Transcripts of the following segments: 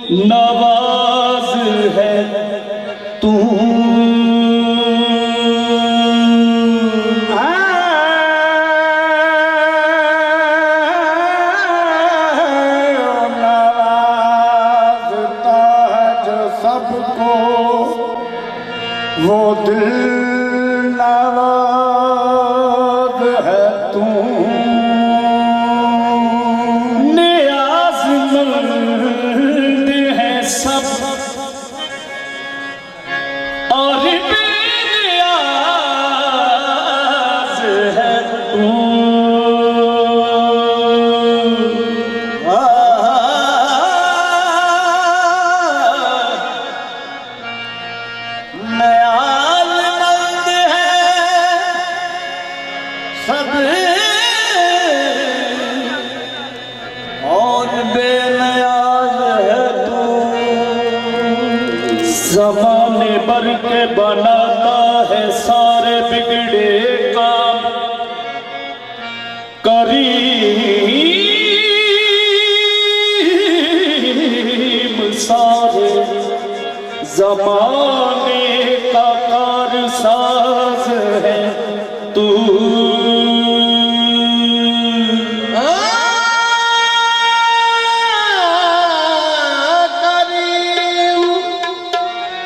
नवाज है तू। नवाजता है जो सबको वो दिल नवाज है तू। नियाज़मंद है सब और बेनियाज़ है तू। नियाज़मंद है सब और बेनियाज है तू। ज़माने भर के बनाता है सारे बिगड़े काम, करीम सारे ज़माने का कारसाज है तू। करीम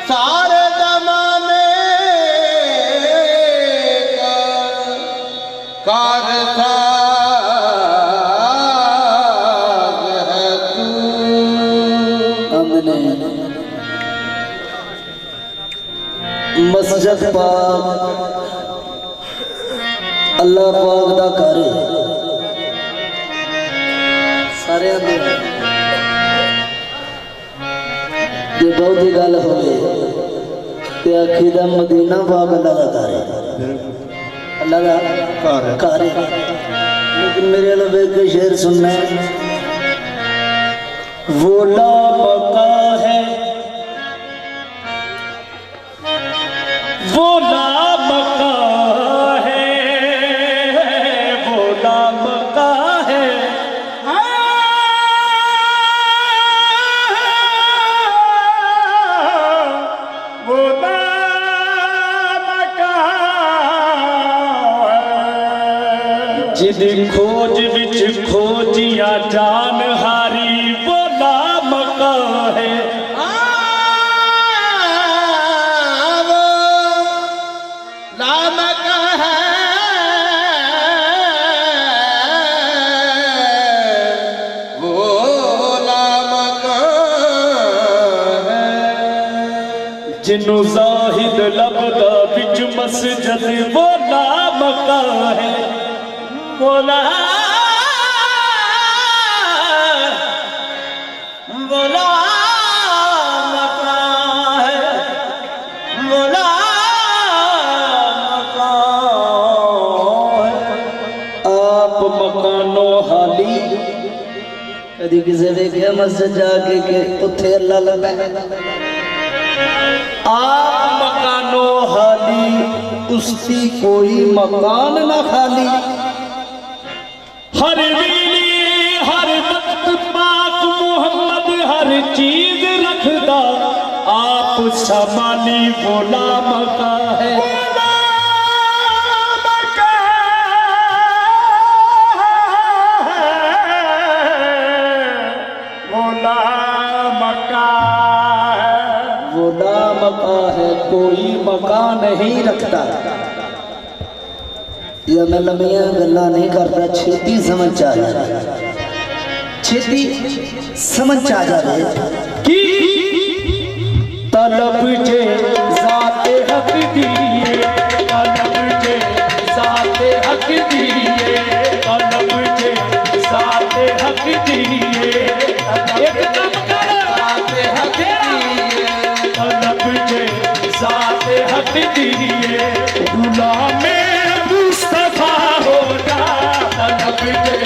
सारे ज़माने का कारसाज है तू। मस्जिद पाक अल्लाह पाक दा घर है। सारे जे बहुत ही गल होवे ते आखी दा मदीना पाक अल्लाह दा घर है। अल्लाह दा घर है। लेकिन मेरे वाला के शेर सुनना, वो लामका है, वो लामका है, वो लामका है। वो लामका है। जिदी खोज विच खोजिया जान हारी, वो लामका है। वो लामका है। वो लामका है। जिन्नू जाहिद लबदा बिच मस्जिद, वो लामका है। वो लामका है। वो लामका है। आप मकानो हाली, कदी किसी वेख्या मस्जिद जाके के उत्थे अल्लाह लगा। आप मकानो हाली, उसकी कोई मकान ना खाली। हर वीली हर वक्त पाक मोहम्मद हर चीज रखदा, आप समानी वो लामका है। वो लामका है। वो लामका है, कोई मकान नहीं रखता। या मैं लंबियां गल्लां नहीं करता, छेती समझ आ जाए, छेती समझ आ जाए कि तलब जे ज़ाते हक दिए, तलब जे ज़ाते हक दिए, तलब जे ज़ाते हक दिए। एक कम कर ज़ाते हक दिए, तलब जे ज़ाते हक दिए। गुलामे मुस्तफा हो जा, तलब जे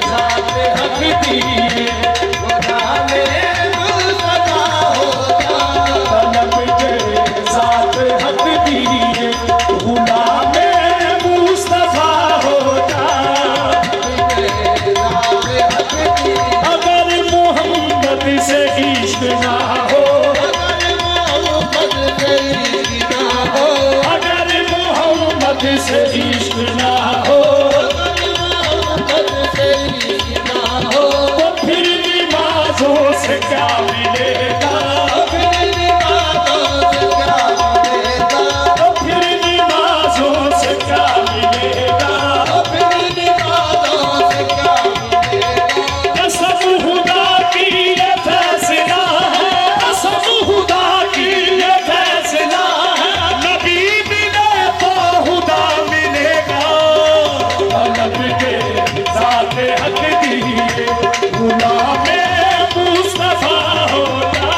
ज़ाते हक दिए। गुलामे मुस्तफा हो जा, तलब जे ज़ाते हक दिए। गुलामे मुस्तफा हो जा, अगर मोहम्मद से ही इश्क ना हो, अगर मोहम्मद से इश्क ना हो, तो फिर नमाज़ों से क्या मिलेगा, तो फिर नमाज़ों से क्या मिलेगा। कसम खुदा की ये फैसला है, कसम खुदा की ये फैसला है, नबी मिले तो खुदा मिलेगा। तलब के ज़ात हक दिए गुलाम मुस्तफा हो जा,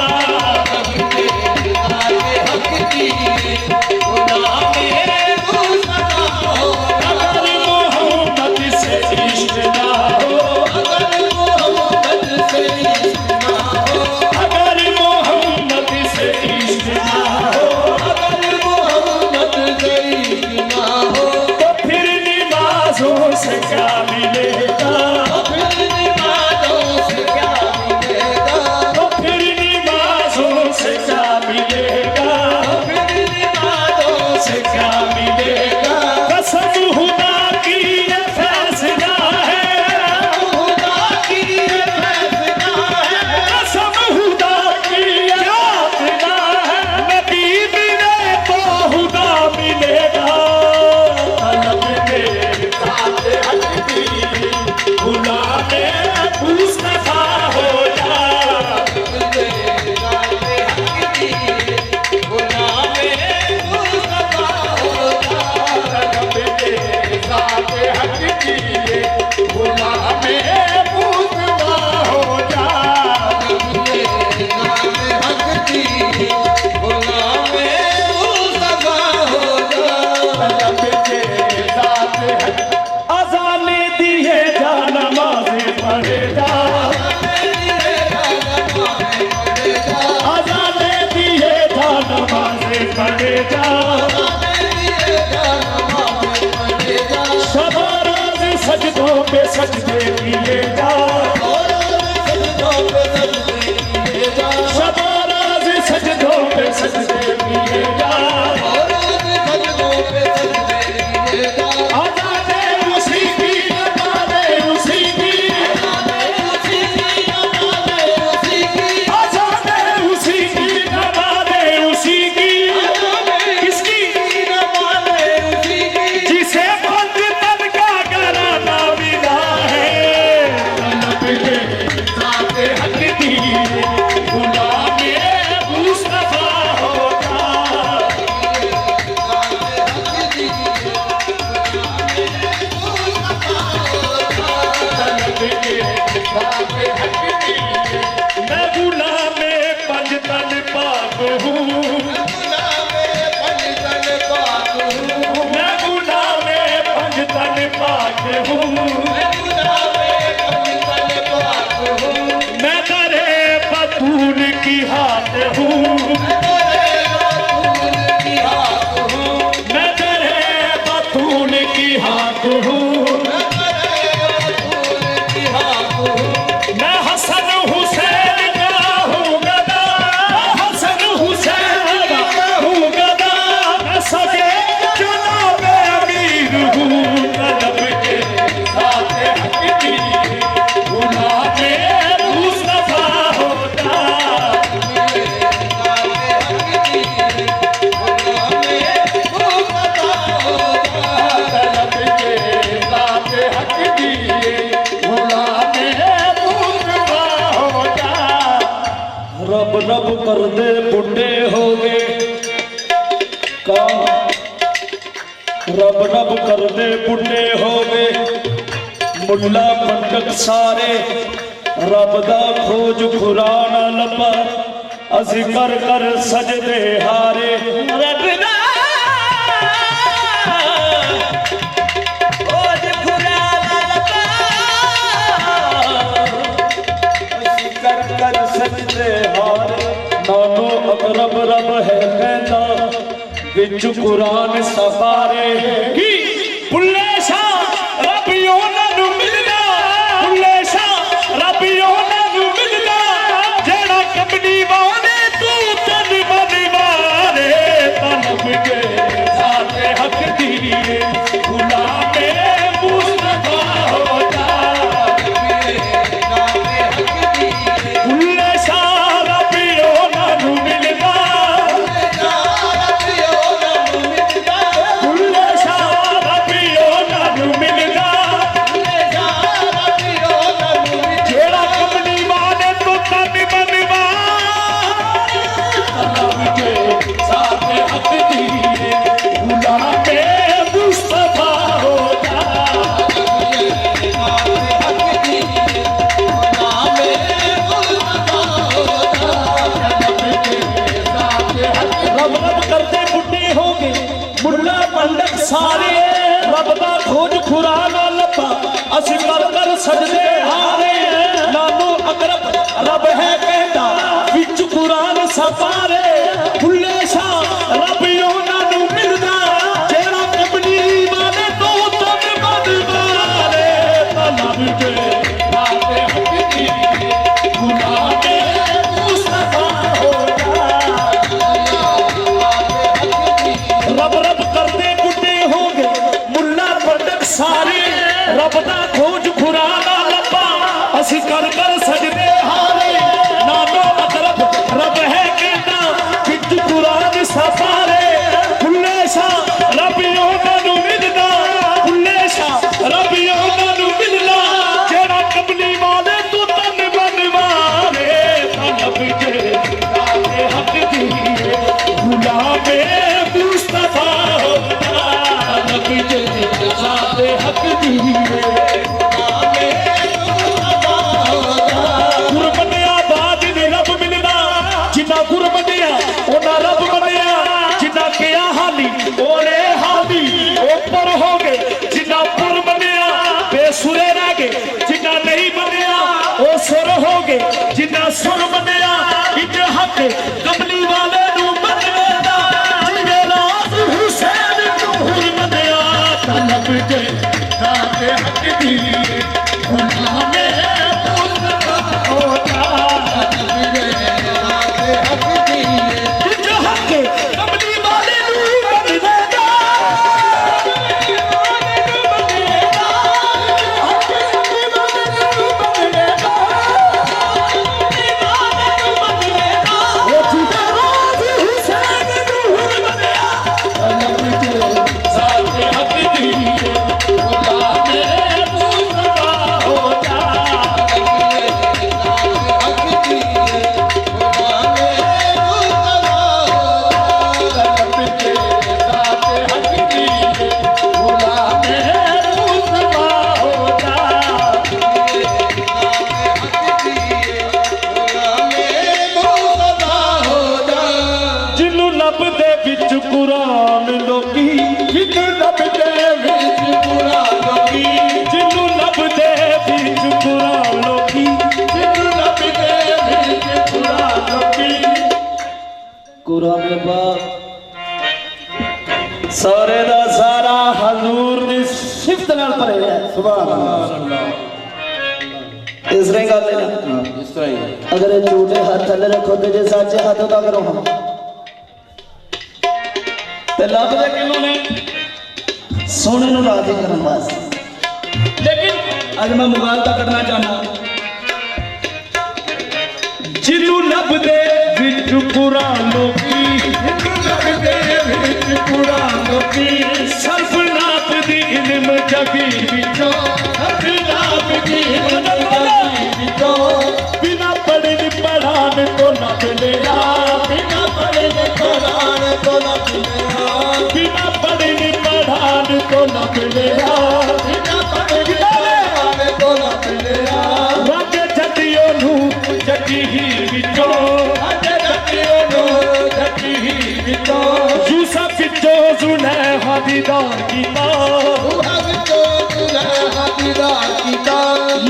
अगर मोहम्मद से इश्क ना हो, अगर मोहम्मद से इश्क ना हो, तो फिर नमाज़ों से क्या मिलेगा, तो फिर नमाज़ों से क्या मिलेगा। कसम खुदा की ये फैसला है, कसम खुदा की ये फैसला है, नबी मिले तो खुदा मिलेगा। तलब के ज़ात हक दिए गुलाम मुस्तफा हो जा, तलब के ज़ात हक दिए गुलाम मुस्तफा हो जा। तलब के ज़ात हक अज़ाने दिए जा नमाज़ें पढ़े जा, अज़ाने दिए जा नमाज़ें पढ़े जा, शब रोज़ सजदों पे सजदे किए जा, शब रोज़ सजदों पे सजदे किए जा। आज़ादे उसी की, नमाज़े उसी की, आज़ादे उसी की, नमाज़े उसी की, किसकी, जिसे बंद तन का घराना मिला है। तलब के ज़ात हक दिए गुलाम मुस्तफा हो जा, तलब के ज़ात हक दिए। मैं गुलाम पंजतन पाक हूँ, मैं गुलाम पंजतन पाक हूँ, मैं करे बतूल की हाथ हूँ, मैं करे बतूल की हाथ हूँ, मैं हसन हुसैन का हूँ गदा, हसन हुसैन का हूँ गदा, मैं सगे जनाब अमीर हूँ। तलब के ज़ात हक दिए गुलाम मुस्तफा हो जा, तलब के ज़ात हक दिए गुलाम मुस्तफा हो जा। रब रब कर दे बुढ़े हो गए, रब रब कर दे बुढ़े हो गए, मुल्ला पंडत सारे रब दा खोज कुरान लबा, असी कर कर सजदे हारे। रब दा खोज कुरान लबा, असी कर कर सजदे हारे। नानो अकरब रब है कहता विच कुरान सफारे की बुल्ले शाह रबियों नू मिलना, बुल्ले शाह रबियों नू मिलना, जेड़ा कबडी सारे रब दा खोज खुरा ना लब्बा असी कर कर सजदे हारे नानो अकरब रब है कहता विच कुरान सपारे खुले सा रब योना नू मिलदा जेड़ा कबली वाले तो तन बद मारे तलब के बाते हकती खुदा के मुस्तफा रब रब करते बुढ़े होंगे मुल्ला पंडित सारे रब दा खोज खुरा ना लब्बा असी कर कर सजदे हारे नानो अकरब रब है कहता विच कुरान सफारे खुले सा रब योना नू मिलदा खुले सा रब योना नू मिलदा जेड़ा कबली वाले तू तन बनवारे तलब के दाते हक दी गुलामे मुस्तफा तलब के दाते हक दी गुरबनिया बाज ने रब मिलदा जिन्ना गुरबनिया ओना रब बनिया जिन्ना किया हाली ओने हाली ऊपर हो गए जिन्ना पुर बनिया बेसुरे रह गए जिन्ना नहीं बनिया ओ सुर हो गए जिन्ना सुर बनिया इज हक कमली वाले नू बनवेदा जिने राज हुसैन नूर बनिया तलब के दाते हक दी गुलामे कुरान लोकी जिन्नू लभदे विच कुरान लोकी जिन्नू लभदे विच कुरान लोकी जिन्नू लभदे विच कुरान लोकी कुरान पाक सारे दा सारा हजूर दी सिफत नाल भरे है सुभान अल्लाह इस तरह गल है ना इस तरह ही अगर ये झूठे हाथ थले रखो तो जे सच्चे हाथों तक करो हम ते लभदे किन्नू ने सोने नू राजी करन वास्ते लेकिन अज मैं मुगालता करना चाहना जिन्नू लभदे विच कुरान लोकी जिन्नू लभदे विच कुरान लोकी सर्फ नाप दी इल्म जगी विचों सर्फ नाप दी इल्म जगी विचों बिना पढ़े पढ़ान तो न मिलेगा बिना पढ़े पढ़ान तो न मिलेगा बिना पढ़े पढ़ान तो न मिलेगा बिना पढ़े पढ़ान तो न मिलेगा राजे जटियों नू जटी ही विचों राजे जटियों नू जटी ही विचों यूसुफ विचों जुलैखा दीदार कीता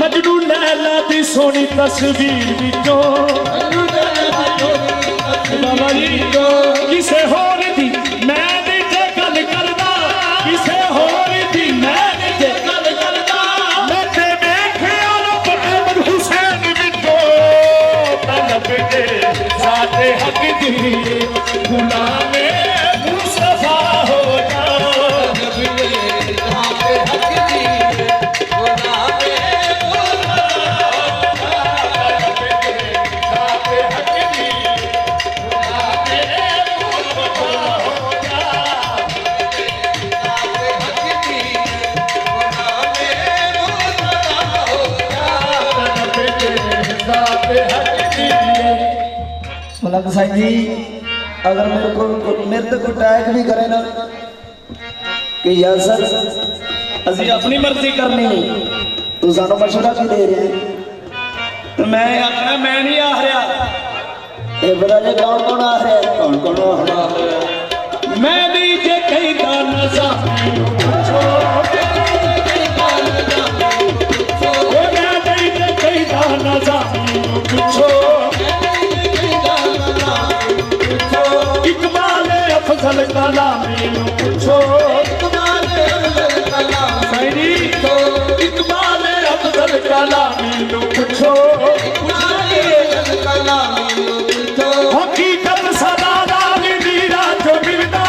मजनू लैला दी सोनी तस्वीर विचों बाबा जी किसे होर दी मैं नहीं जे गल करदा किसे होर दी मैं नहीं जे गल करदा मैं ते वेखिया रब अहमद हुसैन विचों तलब के साथे हक दी गुलामे मुस्तफा हो जा तलब के साथे हक दी गुलामे मलक साईं जी अगर मेरे तो कोई टैग भी करे ना कि यार सर असी अपनी मर्जी करनी तू सानू मशवरा की दे रहे हैं तो मैं आखना मैं नहीं आ रहा ये बता दे कौन कौन आ रहा है कौन कौन आ रहा है मैं नहीं जे कहीं दाना जाने पूछो इकबाल अफजल कलामी पूछो इकबाल अफजल कलामी पूछो हकीकत सदा मीरा जो मिलता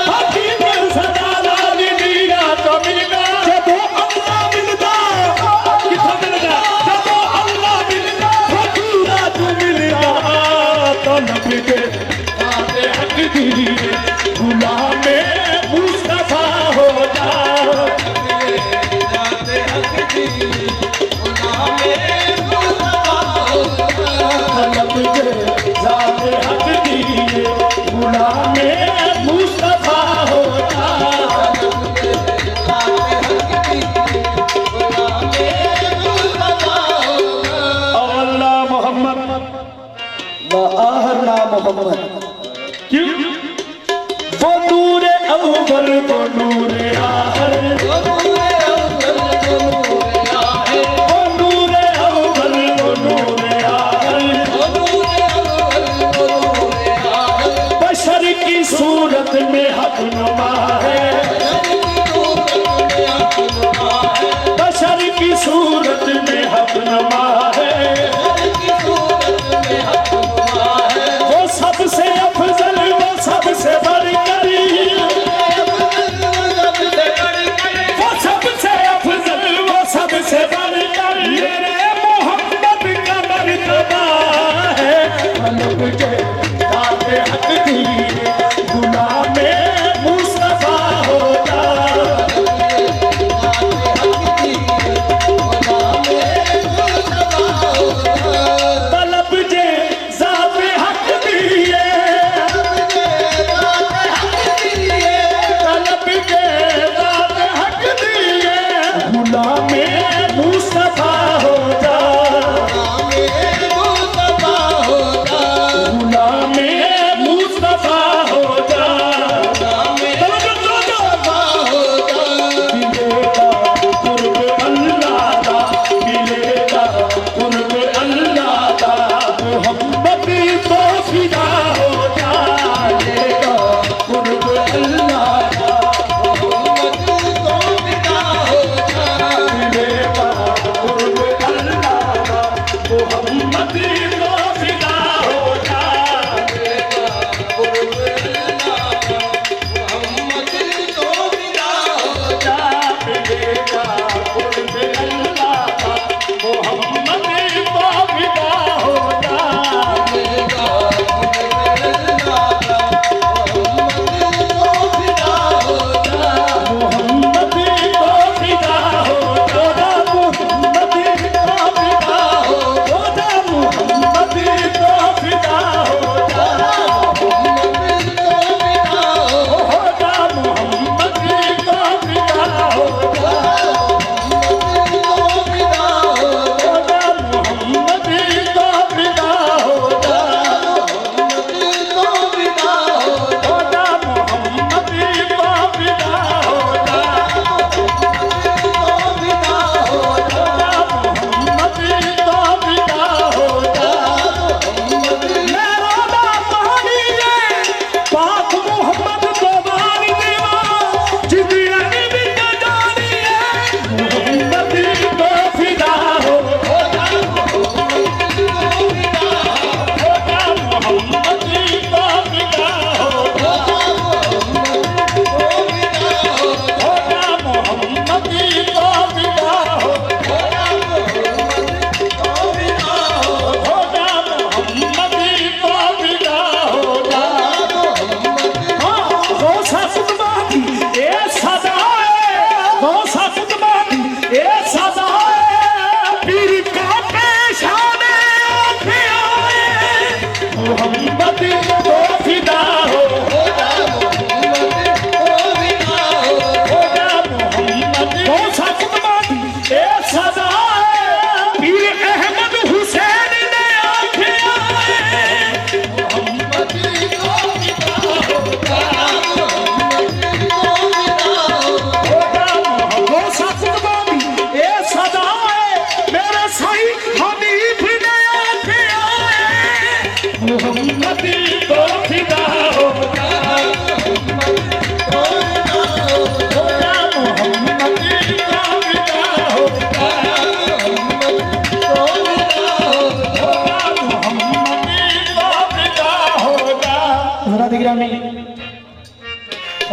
हकीकत सदा मीरा जो मिलता जब अल्लाह मिलता किथों मिलता जब अल्लाह मिलता पूरा तू मिलता तो नबी के आते हक दी गुलाम मुस्तफा हो जा मोहम्मद क्यों वो नूरे अव्वल वो नूरे आखिर वो नूरे अव्वल वो नूरे आखिर बशर की सूरत में हक नुमा है बशर की सूरत में हक नुमा है सबसे अफजल वो सबसे बढ़कर वो सबसे अफजल वो सबसे बढ़कर मेरे मोहम्मद का मर्तबा है मतलब के आते हक दी गुलाम मुस्तफा होगा तलब जे मुस्तफा हो जा गुलाम मुस्तफा हो जा मिलेगा कुर्ब अल्लाह का मिलेगा कुर्ब अल्लाह का मोहम्मद तो फिदा हो जाएगा कुर्ब अल्लाह का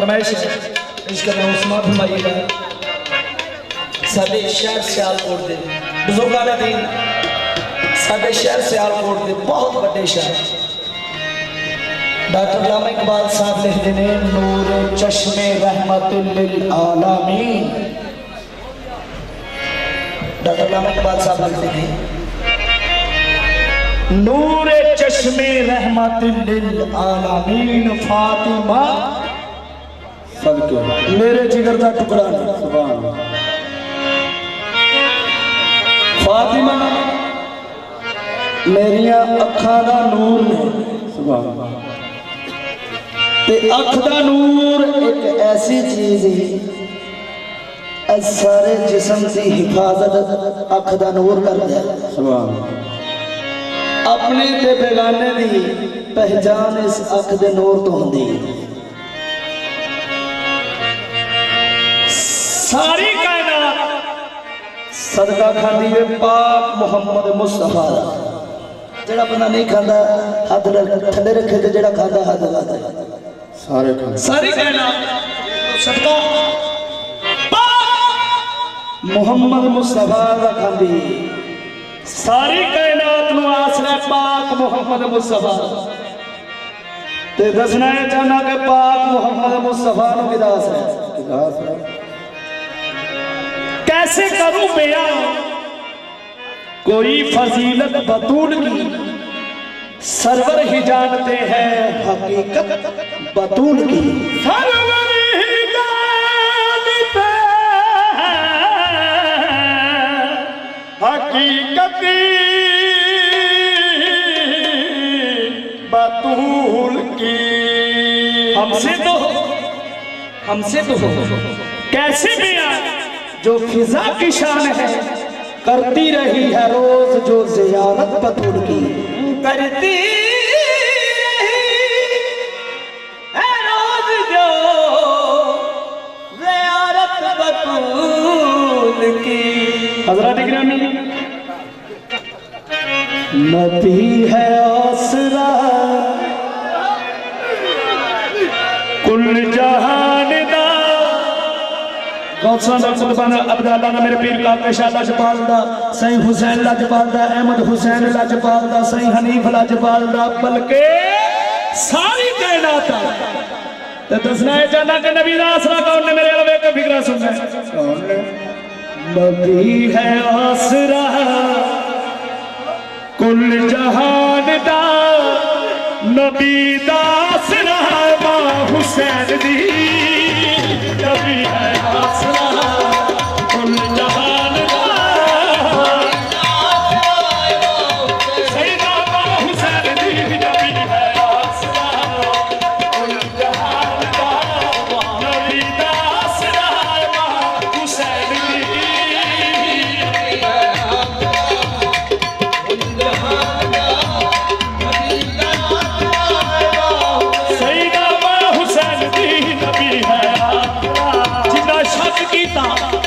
फरमाइश है इसका नाम उस्मान फरमाइएगा साडे शहर सियालकोट दे बुजुर्गां ने दीन साडे शहर सियालकोट दे बहुत बड़े शहर डॉक्टर अल्लामा इकबाल साहब लिखते हैं नूर चश्मे रहमतुल लिल आलमीन। डॉक्टर अल्लामा इकबाल साहब लिखते हैं नूर चश्मे रहमतुल लिल आलमीन फातिमा मेरे जिगर का टुकड़ा ने फातिमा मेरिया अखा का नूर ने ते अख दा नूर एक ऐसी चीज है सारे जिस्म की हिफाजत अख दा नूर करता है। अपने ते बेगाने की पहचान इस अख दे नूर तो होंदी है। सारी कायनात सदका खाती है पाक मुहम्मद मुस्तफा जेड़ा बंदा नहीं खाता हाथ थले रखे तो जेड़ा खाता हाथ खाता सारी कायनात सदका मुहम्मद मुस्तफा का खाती सारी कायनात नु आसरा पाक मुहम्मद मुस्तफा ते दसना है चाहना कि पाक मुहम्मद मुस्तफा नु किदा आसरा कैसे करूं बयां कोई फजीलत बतूल की सरवर ही जानते हैं हकीकत बतूल की सरवर ही जानते हैं हकीकत बतूल की हमसे तो हो कैसे बयां जो फिजा की शान है करती रही है रोज जो जियारत बतूल की करती रही है रोज जो जियारत बतूल की। हज़रात गिरामी नबी है आसरा कुल जहान दा अब्दुल्ला ने मेरे पीर का पेशा लजपाल दा सही हुसैन लजपाल दा अहमद हुसैन लजपाल दा सही हनीफ लजपाल दा बल्कि सारी कायनात ते दसना है जाना कि नबी दा आसरा कौन ने मेरे अलवे का फिक्रा सुनना है नबी है आसरा कुल जहान दा नबी दा आसरा मां हुसैन दी नबी है आसरा कुल जहान दा सैयदा मां हुसैन दी नबी है आसरा कुल जहान दा नबी दा आसरा मां हुसैन दी सैयदा मां हुसैन दी नबी है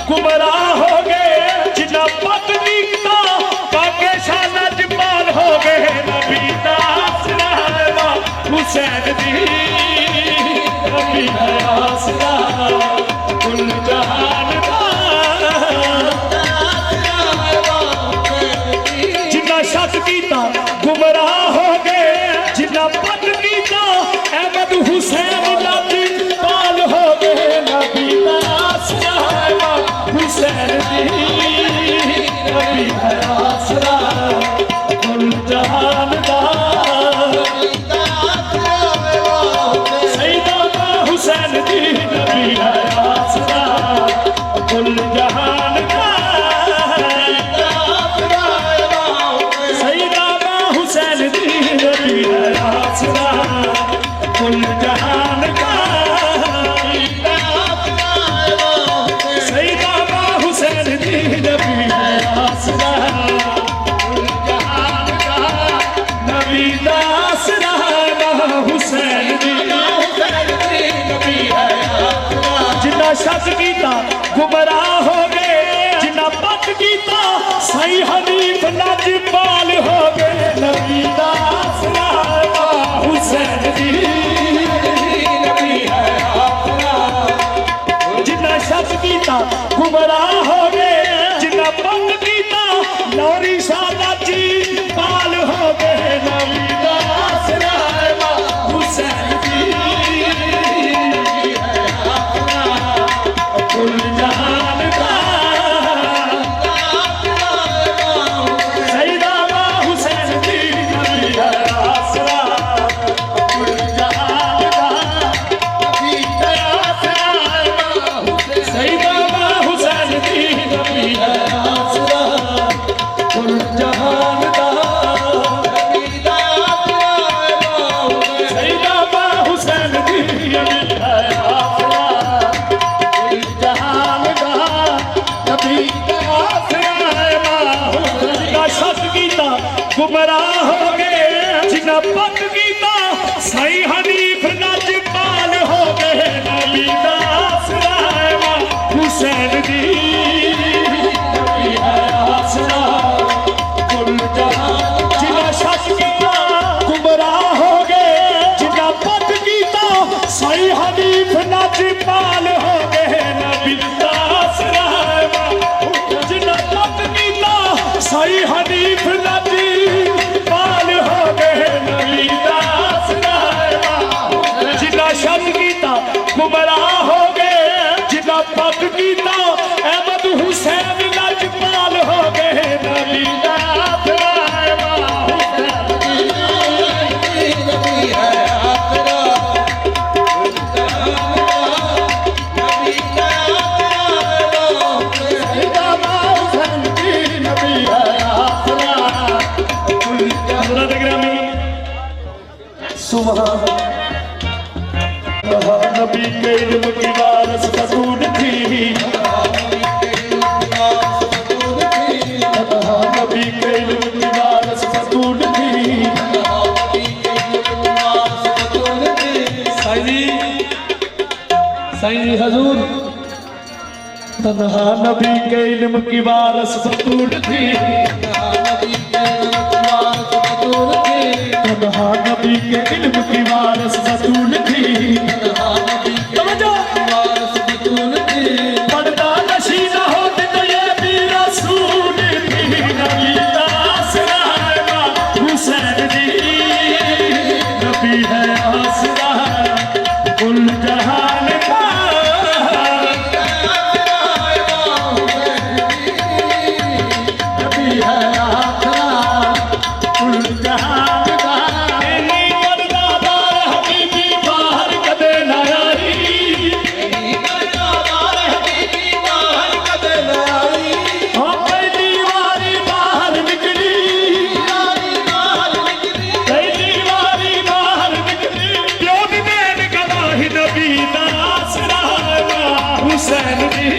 गुमराह हो गए जिन्ना पत नीकता काके शाना जमाल हो गए नबी दा आसरा हुसैन दी नबी है आसरा कुल जहान दा जिन्ना शक कीता गुमराह हो गए जिन्ना पत कीता अहमद हुसैन लजपाल हो गए नबी दा आसरा हुसैन दी नबी है आसरा कुल जहान दा सैयदा मां हुसैन दी नबी है आसरा कुल जहान दा सैयदा मां हुसैन दी नबी है आसरा कुल जहान का सैयदा मां हुसैन दी नबी है आसरा कुल जहान का नबी दा आसरा मां हुसैन दी नबी है जिन्ना शक कीता गुमराह हो गए जिन्ना पत कीता सही हनीफ लजपाल हो गए नबी दा आसरा मां हुसैन दी नबी है आसरा कीता गुमराह हो गए जिन्ना पंग कीता लौरी सादा जी पाल हो गए नबी दा आसरा है हुसैन जी कुल जहान का सैयदा हुसैन जी नबी दा आसरा कुल जहान का सैयदा हुसैन जी नबी दा आसरा कुल जहान का सैयदा हुसैन जी नबी दा आसरा कुल जहान का नबी दा आसरा का सत कीता गुमराह हो गए जिन्ना पक कीता सही हनीफ नजपाल हो गए नबी दा आसरा हुसैन जी नबी दा आसरा कुल जहान जिन्ना सत कीता गुमराह हो गए जिन्ना पक कीता सही हनीफ नजपाल हो गए नबी दा आसरा जिन्ना पक कीता सही हनीफ नजपाल हो गए नबी दा आसरा जिन्ना शक कीता गुमराह हो गए जिन्ना पक कीता अहमद हुसैन नजपाल हो गए नबी दा आसरा नबी के इल्म की वारस बतून थी नबी के इल्म की वारस बतून थी साईं जी हजूर तन्हा नबी के इल्म की वारस बतून थी तन्हा नबी के इल्म की वारस बतून थी पर्दा नशी न होते तो ये भी रसूल थी नबी दा आसरा हुसैन जी नबी है आसरा कुल जहान का नबी है आसरा कुल जहान का हुसैन जी